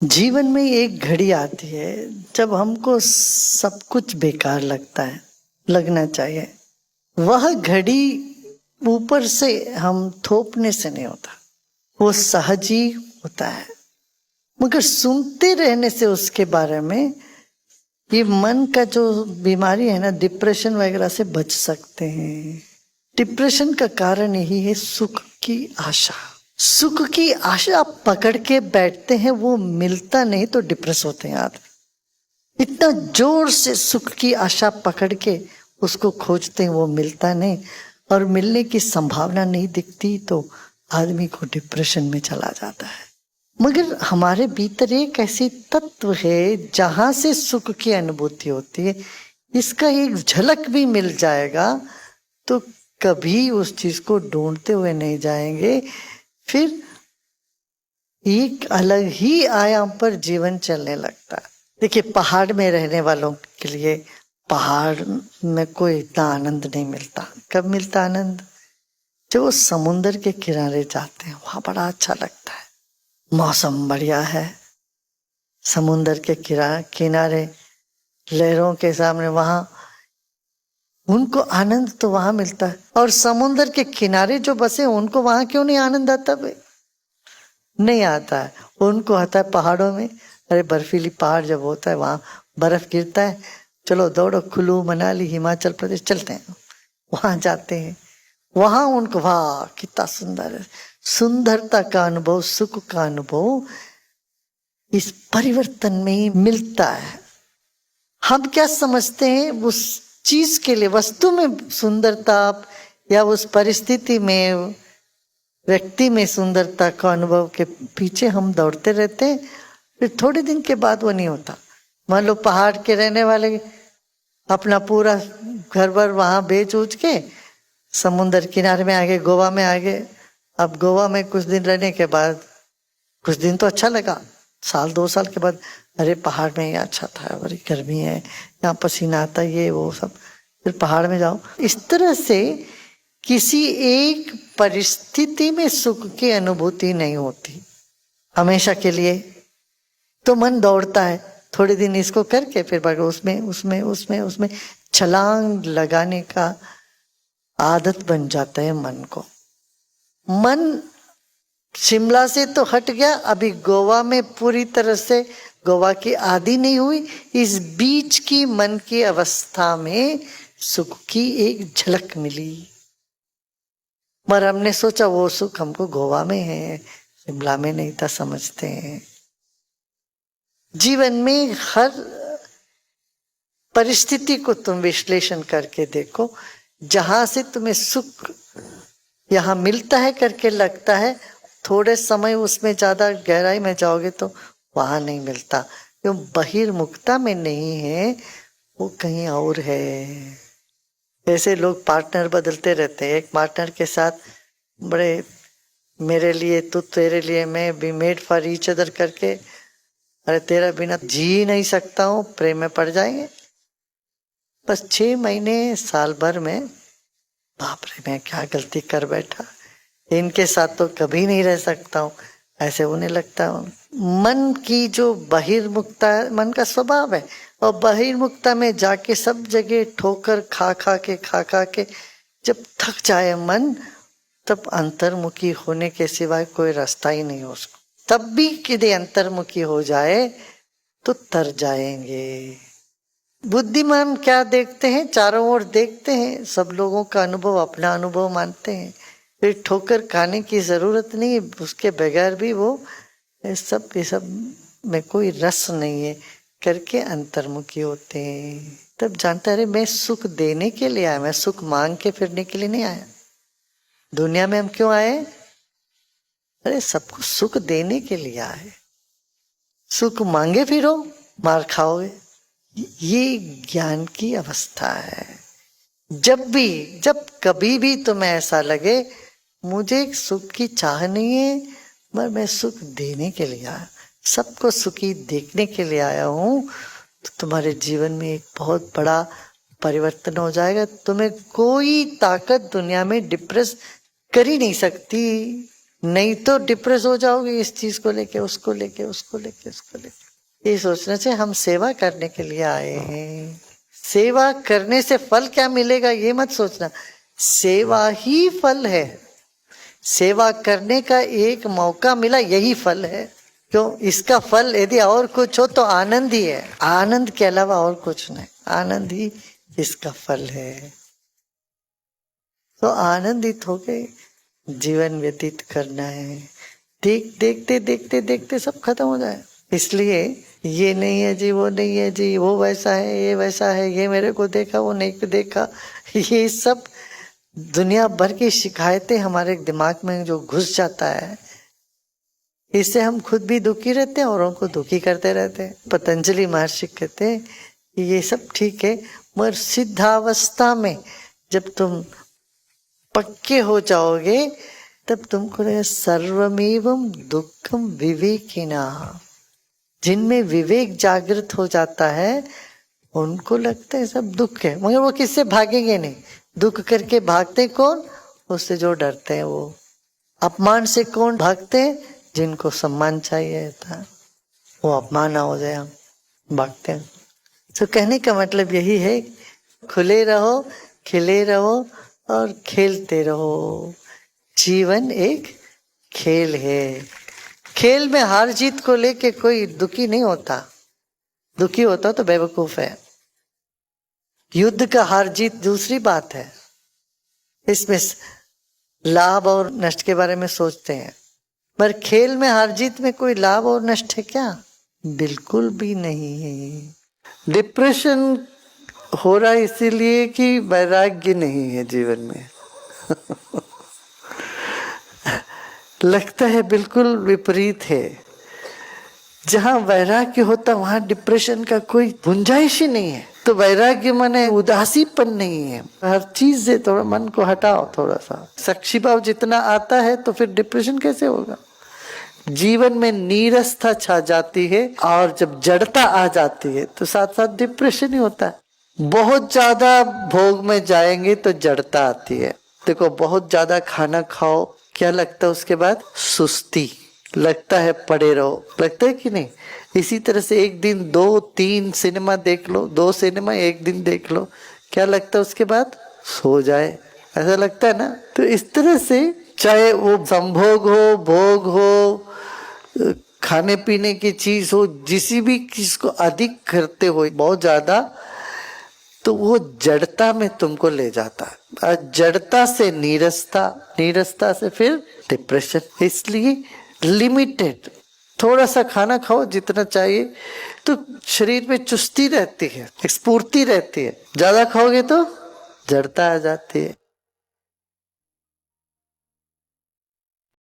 जीवन में एक घड़ी आती है जब हमको सब कुछ बेकार लगता है, लगना चाहिए। वह घड़ी ऊपर से हम थोपने से नहीं होता, वो सहज ही होता है। मगर सुनते रहने से उसके बारे में ये मन का जो बीमारी है ना, डिप्रेशन वगैरह से बच सकते हैं। डिप्रेशन का कारण यही है सुख की आशा। सुख की आशा पकड़ के बैठते हैं, वो मिलता नहीं तो डिप्रेस होते हैं आदमी। इतना जोर से सुख की आशा पकड़ के उसको खोजते हैं, वो मिलता नहीं और मिलने की संभावना नहीं दिखती तो आदमी को डिप्रेशन में चला जाता है। मगर हमारे भीतर एक ऐसी तत्व है जहां से सुख की अनुभूति होती है, इसका एक झलक भी मिल जाएगा तो कभी उस चीज को ढूंढते हुए नहीं जाएंगे। फिर एक अलग ही आयाम पर जीवन चलने लगता है। देखिए, पहाड़ में रहने वालों के लिए पहाड़ में कोई इतना आनंद नहीं मिलता। कब मिलता आनंद? जब वो समुद्र के किनारे जाते हैं, वहां बड़ा अच्छा लगता है। मौसम बढ़िया है, समुद्र के किनारे लहरों के सामने, वहां उनको आनंद तो वहां मिलता है। और समुद्र के किनारे जो बसे उनको वहां क्यों नहीं आनंद आता भाई? नहीं आता है। उनको आता है पहाड़ों में। अरे बर्फीली पहाड़ जब होता है, वहां बर्फ गिरता है, चलो दौड़ो, कुल्लू मनाली हिमाचल प्रदेश चलते हैं, वहां जाते हैं। वहां उनको वाह कितना सुंदर है, सुंदरता का अनुभव, सुख का अनुभव इस परिवर्तन में ही मिलता है। हम क्या समझते हैं उस चीज के लिए, वस्तु में सुंदरता या उस परिस्थिति में, व्यक्ति में सुंदरता का अनुभव के पीछे हम दौड़ते रहते हैं। फिर थोड़े दिन के बाद वो नहीं होता। मान लो पहाड़ के रहने वाले अपना पूरा घर भर वहां बेच उच के समुद्र किनारे में आ गए, गोवा में आ गए। अब गोवा में कुछ दिन रहने के बाद, कुछ दिन तो अच्छा लगा, साल 2 साल के बाद अरे पहाड़ में ये अच्छा था, बड़ी गर्मी है, यहाँ पसीना आता, ये वो सब, फिर पहाड़ में जाओ। इस तरह से किसी एक परिस्थिति में सुख की अनुभूति नहीं होती हमेशा के लिए। तो मन दौड़ता है, थोड़े दिन इसको करके फिर उसमें उसमें उसमें उसमें छलांग लगाने का आदत बन जाता है मन को। मन शिमला से तो हट गया, अभी गोवा में पूरी तरह से गोवा की आदि नहीं हुई। इस बीच की मन की अवस्था में सुख की एक झलक मिली, पर हमने सोचा वो सुख हमको गोवा में है, शिमला में नहीं था, समझते हैं। जीवन में हर परिस्थिति को तुम विश्लेषण करके देखो, जहां से तुम्हें सुख यहां मिलता है करके लगता है, थोड़े समय उसमें ज्यादा गहराई में जाओगे तो वहां नहीं मिलता। क्यों? बहिर्मुखता में नहीं है, वो कहीं और है। ऐसे लोग पार्टनर बदलते रहते हैं, एक पार्टनर के साथ बड़े मेरे लिए तू, तेरे लिए मैं, be made for each other करके, अरे तेरा बिना जी नहीं सकता हूं, प्रेम में पड़ जाएंगे। बस 6 महीने साल भर में बाप रे मैं क्या गलती कर बैठा, इनके साथ तो कभी नहीं रह सकता हूं, ऐसे होने लगता हूं। मन की जो बहिर्मुखता है, मन का स्वभाव है, और बहिर्मुखता में जाके सब जगह ठोकर खा खा के जब थक जाए मन, तब अंतर्मुखी होने के सिवाय कोई रास्ता ही नहीं हो उसको। तब भी यदि अंतर्मुखी हो जाए तो तर जाएंगे। बुद्धिमान क्या देखते हैं? चारों ओर देखते हैं, सब लोगों का अनुभव अपना अनुभव मानते हैं, फिर ठोकर खाने की जरूरत नहीं है, उसके बगैर भी वो ये सब में कोई रस नहीं है करके अंतर्मुखी होते हैं। तब जानता है मैं सुख देने के लिए आया, मैं सुख मांग के फिरने के लिए नहीं आया। दुनिया में हम क्यों आए? अरे सबको सुख देने के लिए आए। सुख मांगे फिरो, मार खाओगे। ये ज्ञान की अवस्था है। जब कभी भी तुम्हें ऐसा लगे मुझे सुख की चाह नहीं है, पर मैं सुख देने के लिए आया, सबको सुखी देखने के लिए आया हूं, तो तुम्हारे जीवन में एक बहुत बड़ा परिवर्तन हो जाएगा। तुम्हें कोई ताकत दुनिया में डिप्रेस कर ही नहीं सकती। नहीं तो डिप्रेस हो जाओगे इस चीज को लेके, उसको लेके, उसको लेके, उसको लेके। ये सोचना चाहिए हम सेवा करने के लिए आए हैं। सेवा करने से फल क्या मिलेगा ये मत सोचना, सेवा ही फल है। सेवा करने का एक मौका मिला, यही फल है। क्यों? इसका फल यदि और कुछ हो तो आनंद ही है, आनंद के अलावा और कुछ नहीं, आनंद ही इसका फल है। तो आनंदित होके जीवन व्यतीत करना है। देखते देखते देखते सब खत्म हो जाए। इसलिए ये नहीं है जी, वो नहीं है जी, वो वैसा है, ये वैसा है, ये मेरे को देखा, वो नहीं देखा, ये सब दुनिया भर की शिकायतें हमारे दिमाग में जो घुस जाता है, इससे हम खुद भी दुखी रहते हैं, औरों को दुखी करते रहते हैं। पतंजलि महर्षि कहते हैं कि ये सब ठीक है, मगर सिद्धावस्था में जब तुम पक्के हो जाओगे तब तुमको लगेगा सर्वमेवं दुखम विवेकिना। जिनमें विवेक जागृत हो जाता है उनको लगता है सब दुख है, मगर वो किससे भागेंगे नहीं। दुख करके भागते कौन? उससे जो डरते हैं वो। अपमान से कौन भागते हैं? जिनको सम्मान चाहिए था, वो अपमान ना हो जाए हम भागते हैं। तो कहने का मतलब यही है, खुले रहो, खिले रहो और खेलते रहो। जीवन एक खेल है। खेल में हार जीत को लेके कोई दुखी नहीं होता, दुखी होता तो बेवकूफ है। युद्ध का हार जीत दूसरी बात है, इसमें लाभ और नष्ट के बारे में सोचते हैं, पर खेल में हार जीत में कोई लाभ और नष्ट है क्या? बिल्कुल भी नहीं है। डिप्रेशन हो रहा है इसीलिए कि वैराग्य नहीं है जीवन में। लगता है बिल्कुल विपरीत है। जहां वैराग्य होता वहां डिप्रेशन का कोई गुंजाइश ही नहीं है। तो वैराग्य माने उदासीपन नहीं है, हर चीज से थोड़ा मन को हटाओ, थोड़ा सा साक्षी भाव जितना आता है तो फिर डिप्रेशन कैसे होगा। जीवन में नीरसता छा जाती है और जब जड़ता आ जाती है तो साथ साथ डिप्रेशन ही होता है। बहुत ज्यादा भोग में जाएंगे तो जड़ता आती है। देखो बहुत ज्यादा खाना खाओ, क्या लगता है उसके बाद? सुस्ती लगता है, पड़े रहो, लगता है कि नहीं। इसी तरह से एक दिन 2-3 सिनेमा देख लो, 2 सिनेमा एक दिन देख लो, क्या लगता है उसके बाद? सो जाए, ऐसा लगता है ना। तो इस तरह से चाहे वो संभोग हो, भोग हो, खाने पीने की चीज हो, जिस भी चीज को अधिक करते हो बहुत ज्यादा, तो वो जड़ता में तुमको ले जाता है। जड़ता से नीरसता, नीरसता से फिर डिप्रेशन। इसलिए लिमिटेड थोड़ा सा खाना खाओ जितना चाहिए, तो शरीर में चुस्ती रहती है, स्फूर्ति रहती है। ज्यादा खाओगे तो जड़ता आ जाती है।